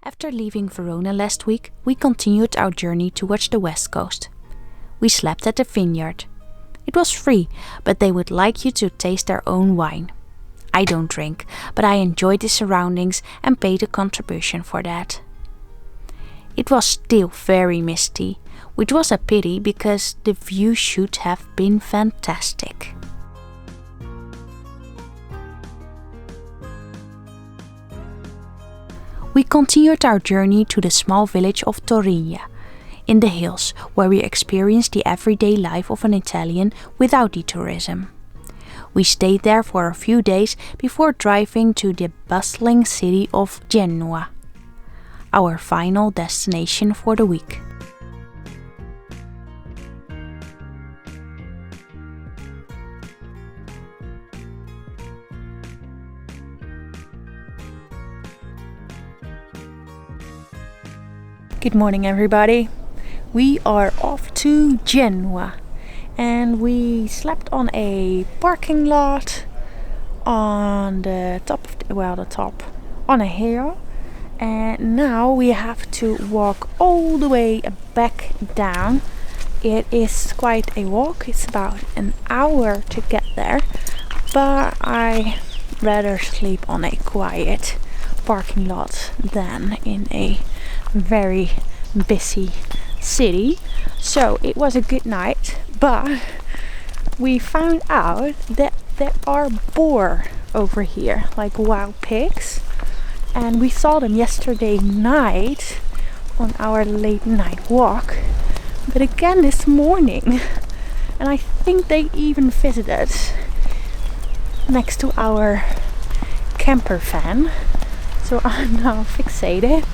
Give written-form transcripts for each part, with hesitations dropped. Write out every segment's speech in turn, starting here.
After leaving Verona last week, we continued our journey towards the west coast. We slept at the vineyard. It was free, but they would like you to taste their own wine. I don't drink, but I enjoyed the surroundings and paid a contribution for that. It was still very misty, which was a pity because the view should have been fantastic. We continued our journey to the small village of Torigna, in the hills, where we experienced the everyday life of an Italian without the tourism. We stayed there for a few days before driving to the bustling city of Genua, our final destination for the week. Good morning, everybody. We are off to Genua and we slept on a parking lot on the top on a hill, and now we have to walk all the way back down. It is quite a walk. It's about an hour to get there, but I rather sleep on a quiet parking lot than in a very busy city. So it was a good night, but we found out that there are boar over here, like wild pigs, and we saw them yesterday night on our late night walk, but again this morning, and I think they even visited next to our campervan. So I'm now fixated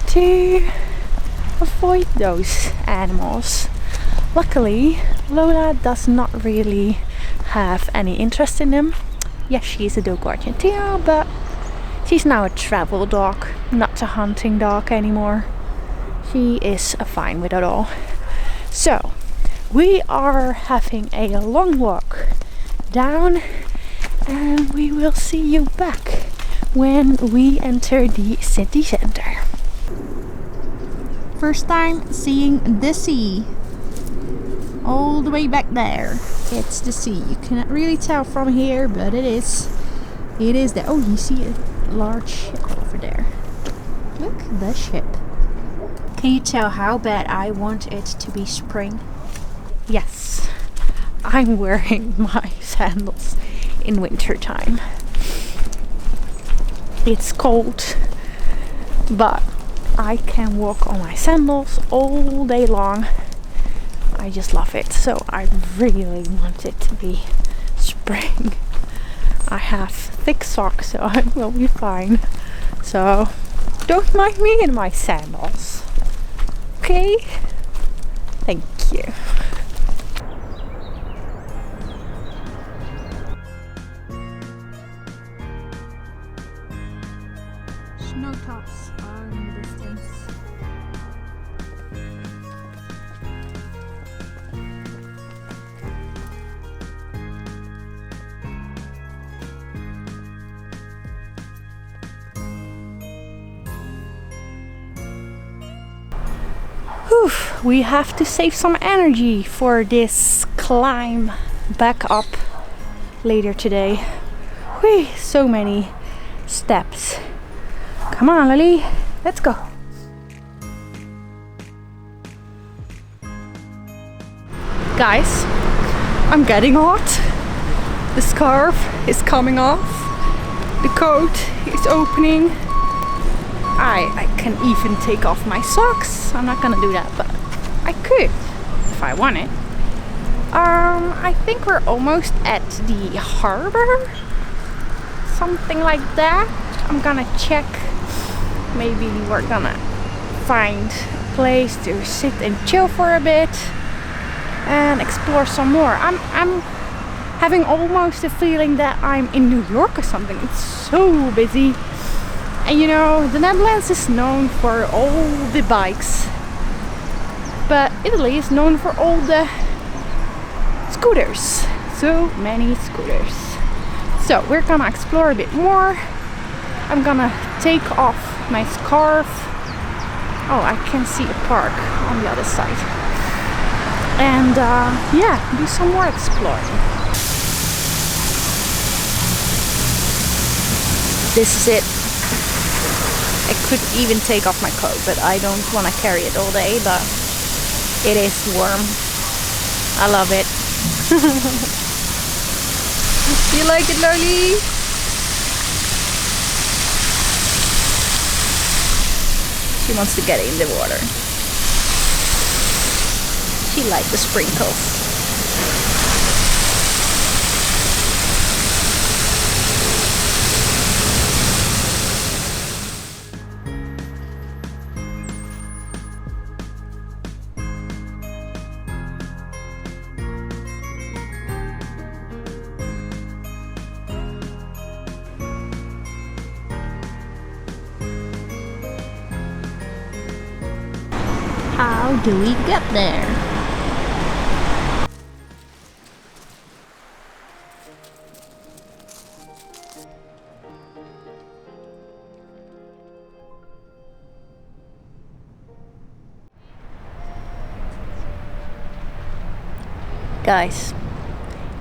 to avoid those animals. Luckily, Lola does not really have any interest in them. Yes, she's a Dogo Argentino, but she's now a travel dog, not a hunting dog anymore. She is fine with it all. So, we are having a long walk down, and we will see you back when we enter the city center. First time seeing the sea. All the way back there. It's the sea. You cannot really tell from here, but it is. It is there. Oh, you see a large ship over there. Look, the ship. Can you tell how bad I want it to be spring? Yes. I'm wearing my sandals in winter time. It's cold, but I can walk on my sandals all day long. I just love it. So I really want it to be spring. I have thick socks, so I will be fine. So don't mind me in my sandals. Okay? Thank you. Snowtops are in the distance. Whew, we have to save some energy for this climb back up later today. Whew, so many steps. Come on, Lily, let's go. Guys, I'm getting hot. The scarf is coming off. The coat is opening. I can even take off my socks. I'm not gonna do that, but I could if I wanted. I think we're almost at the harbor. Something like that. I'm gonna check. Maybe we're gonna find a place to sit and chill for a bit and explore some more. I'm having almost a feeling that I'm in New York or something. It's so busy. And you know, the Netherlands is known for all the bikes, but Italy is known for all the scooters. So many scooters. So we're gonna explore a bit more. I'm gonna take off my scarf. Oh, I can see a park on the other side. And yeah, do some more exploring. This is it. I could even take off my coat, but I don't want to carry it all day, but it is warm. I love it. You like it, Loli? She wants to get in the water. She likes the sprinkles. How do we get there? Guys,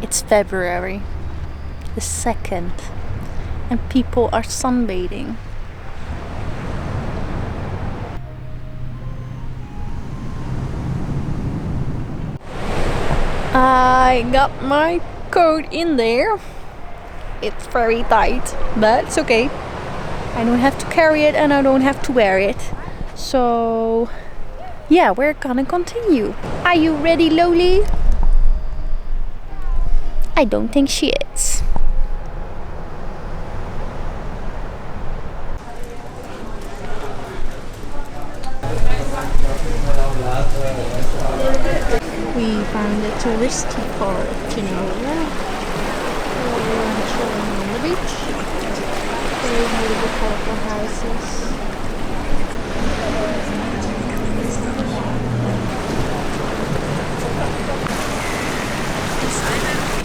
it's February the 2nd and people are sunbathing. I got my coat in there. It's very tight, but it's okay. I don't have to carry it and I don't have to wear it. So yeah, we're gonna continue. Are you ready, Loli? I don't think she is. We found a touristy part of Genua. We're chilling on the beach. Very beautiful colorful houses.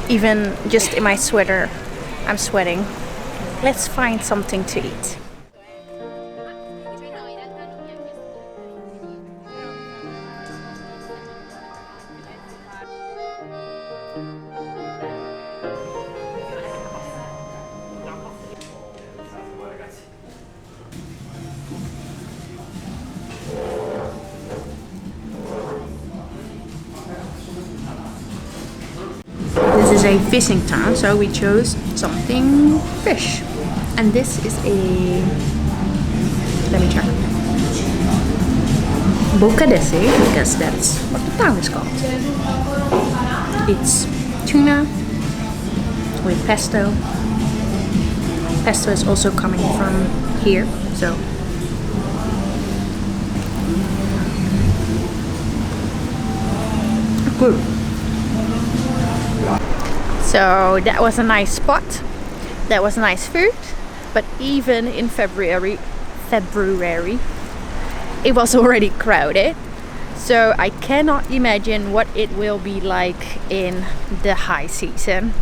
Even just in my sweater, I'm sweating. Let's find something to eat. This is a fishing town, so we chose something fish. And this is a, let me check, Boccadasse, because that's what the town is called. It's tuna with pesto. Pesto is also coming from here, so good. So that was a nice spot, that was nice food, but even in February it was already crowded, so I cannot imagine what it will be like in the high season.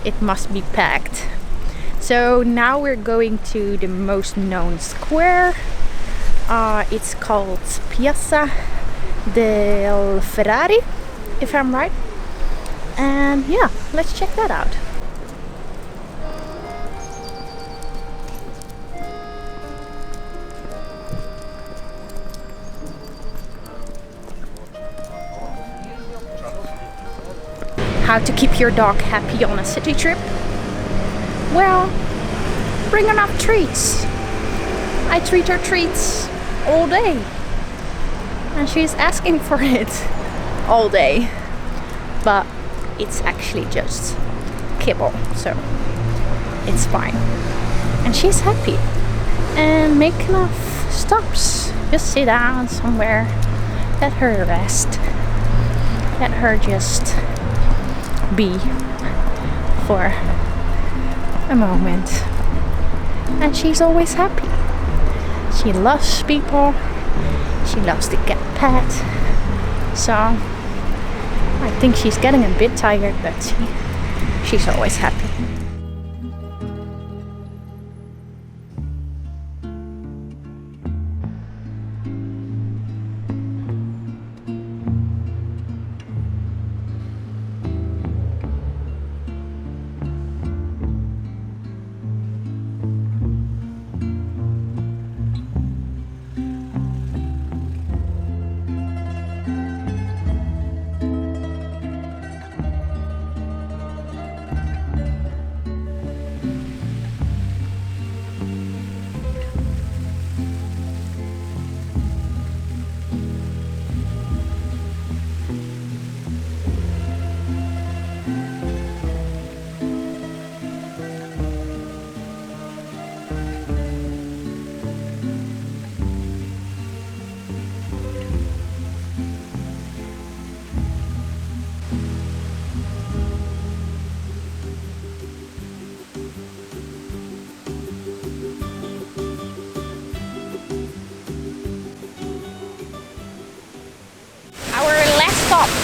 It must be packed. So now we're going to the most known square. It's called Piazza del Ferrari, if I'm right. And yeah, let's check that out. How to keep your dog happy on a city trip? Well, bring enough treats. I treat her treats all day, and she's asking for it all day. But it's actually just kibble, so it's fine. And she's happy. And make enough stops. Just sit down somewhere. Let her rest. Let her just be for a moment. And she's always happy. She loves people. She loves to get pet. So I think she's getting a bit tired, but she's always happy.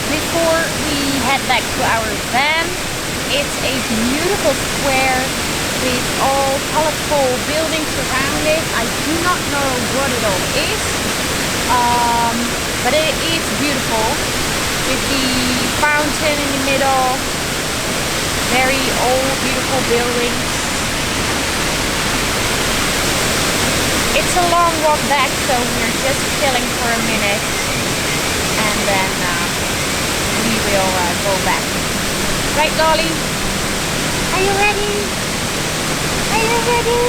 before we head back to our van. It's a beautiful square with all colorful buildings around it. I do not know what it all is, but it is beautiful with the fountain in the middle. Very old, beautiful buildings. It's a long walk back, so we're just chilling for a minute, and then we will go back. Right, Dolly? Are you ready? Are you ready?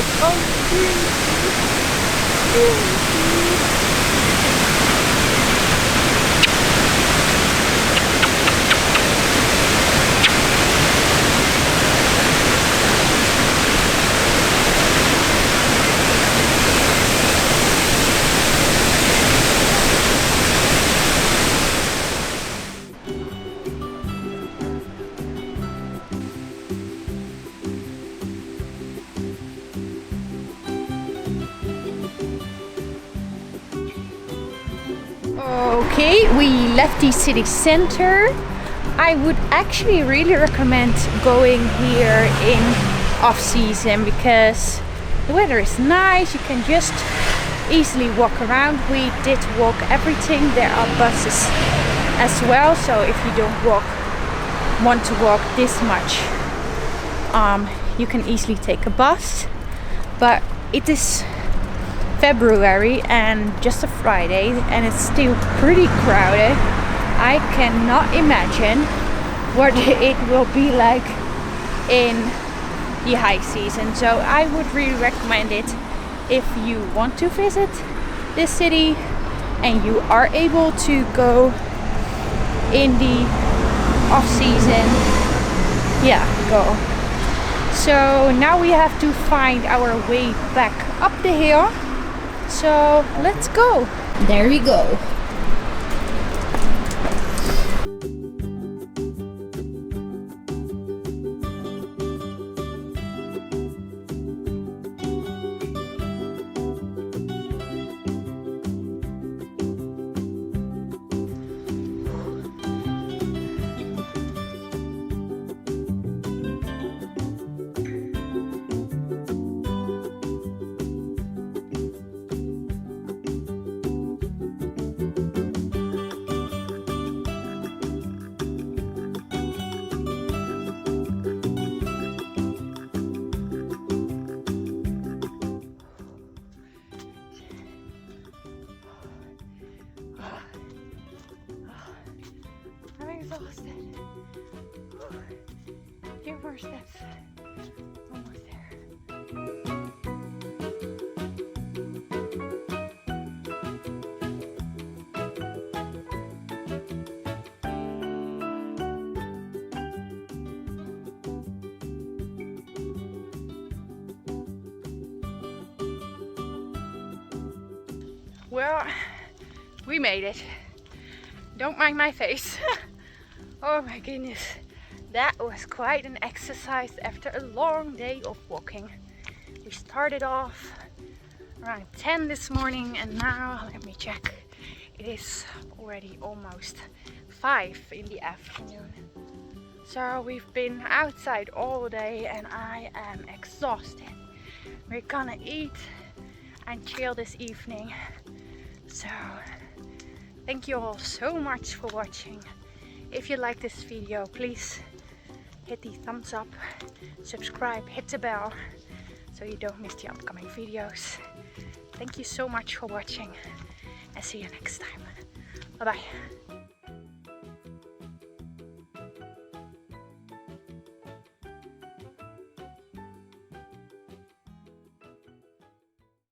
Okay, we left the city center. I would actually really recommend going here in off-season because the weather is nice. You can just easily walk around. We did walk everything. There are buses as well, so if you don't want to walk this much, you can easily take a bus. But it is February and just a Friday, and it's still pretty crowded. I cannot imagine what it will be like in the high season, so I would really recommend it if you want to visit this city and you are able to go in the off season. Yeah, go. So now we have to find our way back up the hill. So let's go. There we go. Exhausted. Few more steps. Almost there. Well, we made it. Don't mind my face. Oh my goodness, that was quite an exercise after a long day of walking. We started off around 10 this morning and now, let me check, it is already almost 5 in the afternoon. So we've been outside all day and I am exhausted. We're gonna eat and chill this evening. So thank you all so much for watching. If you like this video, please hit the thumbs up, subscribe, hit the bell so you don't miss the upcoming videos. Thank you so much for watching and see you next time. Bye bye.